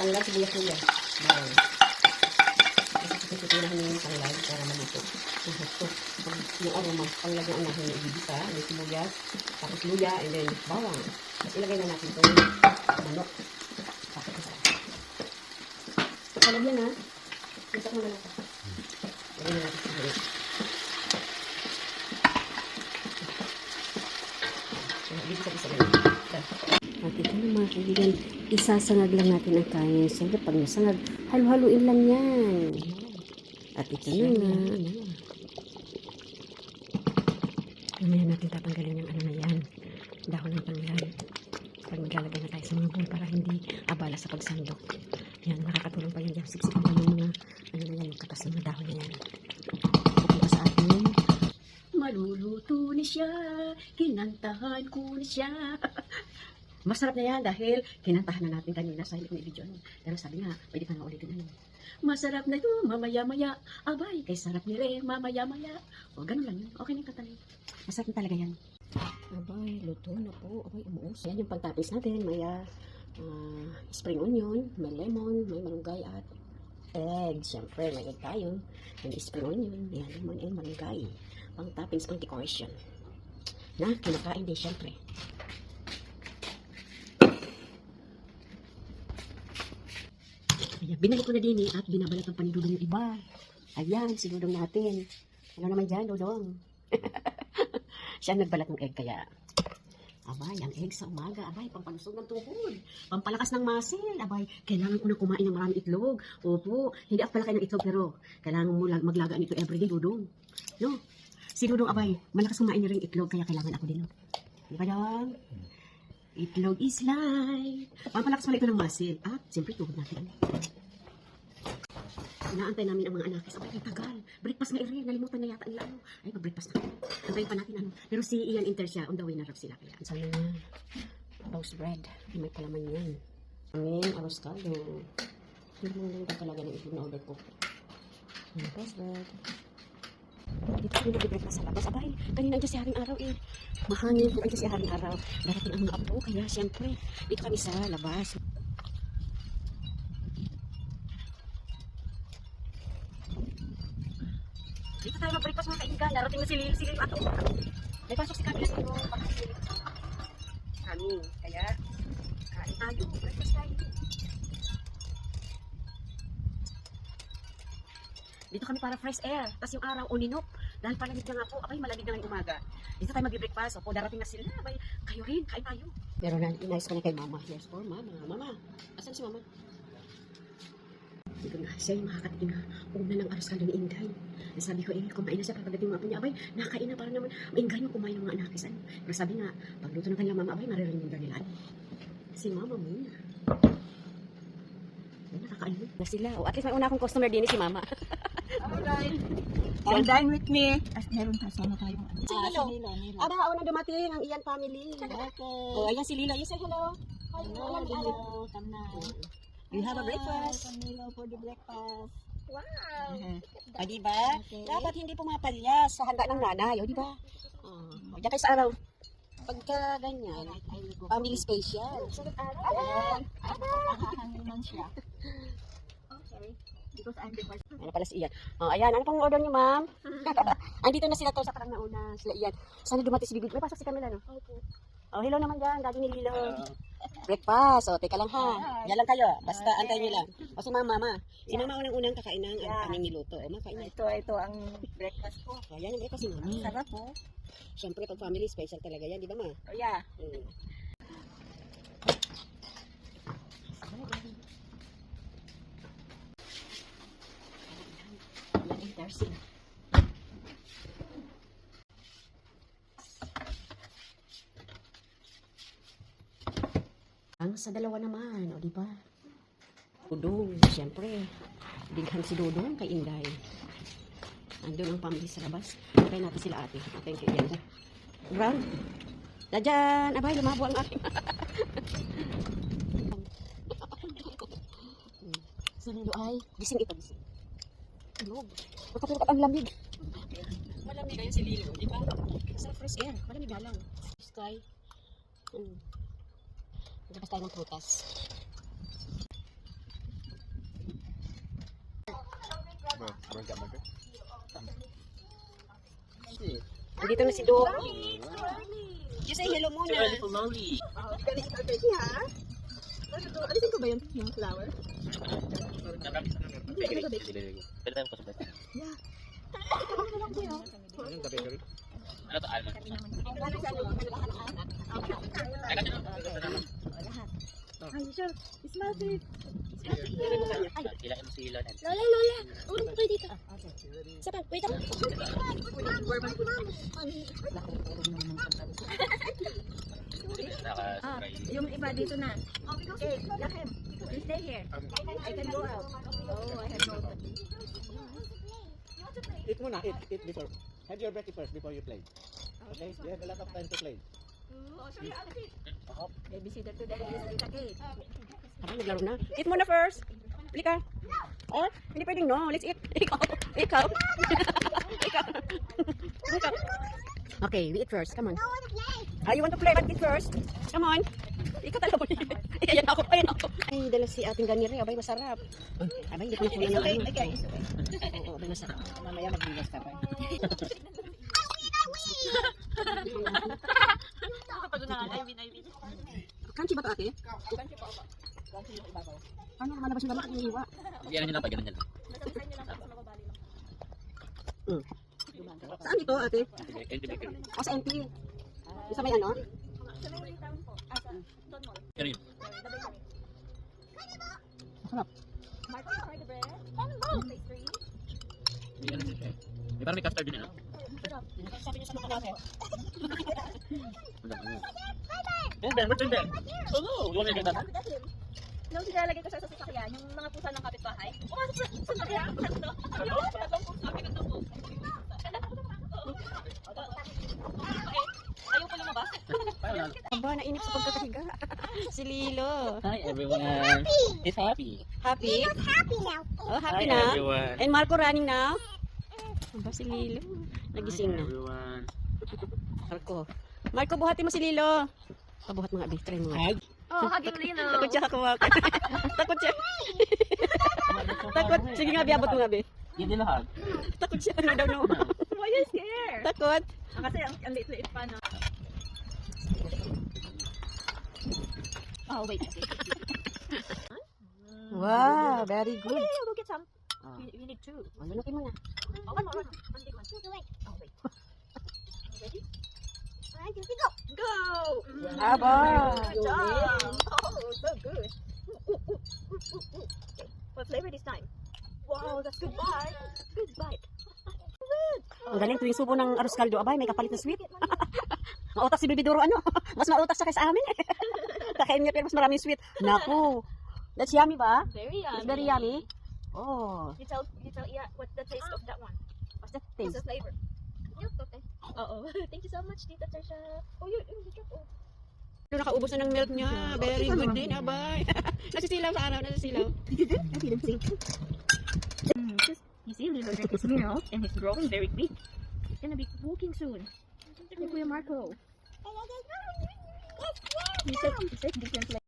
Tanglad, sibuyas nila. Bawang. Kasi pipinahan niyo yung tanglad para maluto. Mahusto. Yung aroma, panglagyan ang nahin yung ibisa, yung sibuyas, tapos luya, and then bawang. Tapos ilagay na natin itong manok. Tapos isa. Kalagyan na. Isak mo na lang. Ilagay na natin sibuyas. Dito sa isa lang. At ito na mga kaibigan, isasangag lang natin ang kanin. Siyempre pag nasangag, halo-haluin lang yan. At ito na nga. Mamaya natin tatanggalin yung ano na yan. Dahon ng tanglad. Pag maglalagay na tayo sa mga bowl para hindi abala sa pagsandok. Yan, nakakatulong pa yan dyan. Siksikan pa yung mga ano na yan, yung katas ng mga dahon na yan. Ito sa atin. Maluluto na siya, kinantahan ko na siya. Masarap na yan dahil kinantahan na natin kanina sa hilig na video. Pero sabi nga, pwede ka nga ulitin ano. Masarap na ito, mamaya-maya. Abay, kay sarap ni Re, mamaya-maya. O, ganun lang yun. Okay na yung katanay. Masarap na talaga yan. Abay, luto na po. Abay, umuus. Yan yung pantapis natin. May spring onion, may lemon, may malunggay at egg. Siyempre, may egg tayo. May spring onion, yan, lemon and malunggay. Pang toppings, pang decoration. Na, kinakain din siyempre. Ayan, binalik ko na din at binabalat ng panidudong yung iba. Ayan, si Dudong natin. Ano naman dyan, Dudong? Siya nagbalat ng egg kaya. Abay, ang egg sa umaga. Abay, pampalusog ng tuhod. Pampalakas ng muscle. Abay, kailangan ko na kumain ng maraming itlog. Opo, hindi ako pala kayo ng itlog pero kailangan mo maglaga nito everyday, Dudong. No? Si Dudong, abay, malakas kumain na rin itlog kaya kailangan ako din. No? Di ba, Dong? Itlog is life. Pampalakas pala ito ng muscle. At, siyempre, tuhod natin. Inaantay namin ang mga anak. Sabay, tagal. Breakfast nga rin. Nalimutan na yata nila. Ay, mag-breakfast na. Antayin pa natin ano. Pero si Ian Inter siya. On the way na rap sila. Kaya, ansal na niya. Roast bread. May palaman yan. Amin, arroz caldo. Hindi mo lang talaga ng itlog na order ko. Roast bread. Dito kami mag-breakfast sa labas. Abay, kanina andyan si Haring Araw eh. Mahangin kung andyan si Haring Araw. Darating ang mga apo. Kaya, siyempre, dito kami sa labas. Dito tayo mag-breakfast mga kaibigan. Darating na si Lil. Si Lil ato. May pasok si Camila dito. Kami. Kaya, kain tayo. Breakfast tayo. Dito kami para fresh air. Tapos yung araw, uninok. Dahil palamig na nga po. Abay, malamig na ngayong umaga. Dito tayo mag-breakfast. Opo, darating na sila. Abay, kayo rin. Kain tayo. Pero na, inayos ko na kay Mama. Yes, for Mama. Mama, asan si Mama? Dito na, siya yung makakatikin na una ng aros kaldo ni Inday. Sabi ko, kumain na siya pagdating mga apo niya. Abay, nakakain na para naman. Maingay mo kumain ng mga anakisan. Pero sabi nga, pagluto ng kanilang mama, abay, maririnig nila. Si Mama muna. Ay, nakakain na sila. O, at least may una akong customer din si Mama. Alright. Dine with me. As meron pa sana tayong ano. Si Lilo. Ada, una dumating ang Ian family. Okay. O, ayan si Lilo. You say hello. Hello, Lilo. Come na. We have a breakfast. Camilo for the breakfast. Wow. Ah, diba? Okay. Dapat hindi pumapalyas sa handa ng nanay. O, diba? O, diyan kayo sa araw. Pagka ganyan, family special. Sagot araw. Hangin man siya. Okay. Because I'm the first. Ano pala si Ian? Oh, ayan. Ano pong order niyo, ma'am? Andito na sila to sa parang nauna. Sila Ian. Sana dumating si Bibig. May pasok si Camila, no? Okay. Oh, hello naman dyan. Daddy ni Lilo. Breakfast. O, teka lang ha. Yan lang kayo. Basta antayin niyo lang. O, si Mama. Si Mama unang-unang kakain ng aming niluto. O, makain na. Ito ang breakfast ko. O, yan yung breakfast ni Mama. Sarap po. Siyempre, pag family, special talaga yan. Di ba, Ma? Oh, yeah. Ang sa dalawa naman, o di ba? Dudong, siyempre. Bighan si Dudong kay Inday. Andun ang family sa labas. Patay natin sila ate. Thank you, yan. Brown. Dadyan. Abay, lumabo ang aking. Si Lilo ay, gising ito, gising. Tulog. Nakapirot ang lamig. Malamig kayo si Lilo, di ba? Sa fresh air, malamig na lang. Sky. Labas tayo ng prutas. Dito na si Do. You say hello muna. Alisin ko ba yung flower? Ano to, almond? Ay, siya. Smell it. Kailangan mo si Lola. Lola, urong ko dito. Isa pa, wait ako. Yung iba dito na. Okay, Lahem. You stay here. I can go out. Oh, I have no. Eat muna, eat before. Have your breakfast first before you play. Okay? You have a lot of time to play. Babysitter today is Tita Kate. Habang naglaro na. Eat muna first. Bili ka. Oh, hindi pwedeng no. Let's eat. Ikaw. Ikaw. Ikaw. Ikaw. Okay, we eat first. Come on. Ah, you want to play? But eat first. Come on. Ikaw talaga. Ayan ako. Ayan ako. Ay, dala si ating ganire. Abay, masarap. Abay, hindi ko na kulang ng ano. Oo, abay, masarap. Mamaya magbigas ka pa. Kanchi ba ito ate? Ano malabas yung gamak yung iwa? Ganyan nyo lang pa, ganyan nyo lang. Saan ito ate? Ayun, bakery. O sa NP? Isa may ano? Pero yun. Masarap. May ano siya eh. May parang may custard din, ano? Ben, Ben, where's Ben? Oh no! You want me to get that? Nung sinalagay ko sa sasakyan, yung mga pusa ng kapitbahay, pumasok sa sasakyan. Ayaw ko lumabas. Aba, nainip sa pagkakahiga. Si Lilo. Hi everyone! He's happy. Happy? Happy now. Oh, happy Hi na? everyone! And Marco running now? Aba, si Lilo. Nagising na. Everyone! Marco. Marco, buhatin mo si Lilo. Pabuhat mga abi. Try mo nga. Hug! Oh, hugging Lino. Takot siya kumak. Takot siya. Takot. Sige nga, biabot mo nga, be. Give them a hug. Takot siya. Ano daw, no? Why are you scared? Takot. Kasi ang liit-liit pa na. Oh, wait. Wow, very good. Okay, go get some. Oh, You need two. lunukin mo na. Oh, one more. One big one. Oh, wait. Ready? Go. Go! Aba. Good job. Oh, so good. What flavor this time? Wow, that's good bite. Good bite. Ang galing tuwing subo ng arroz caldo. Abay, may kapalit na sweet. Mautak si Bibi Duro, ano? Mas mautak siya kaysa amin. Kakain niya pero mas maraming sweet. Naku. That's yummy ba? Very yummy. It's very yummy. Oh. You tell, yeah, what's the taste of that one? What's that What's taste? the flavor? Okay. Uh-oh. Thank you so much, Tita Trisha. Oh, you drop. Oh. Nakaubos na ng milk niya. Very good din, abay. Nasisilaw sa araw, nasisilaw. You see, Lilo drink his milk and he's growing very big. He's gonna be walking soon. Hey, Kuya Marco. He said different flavor.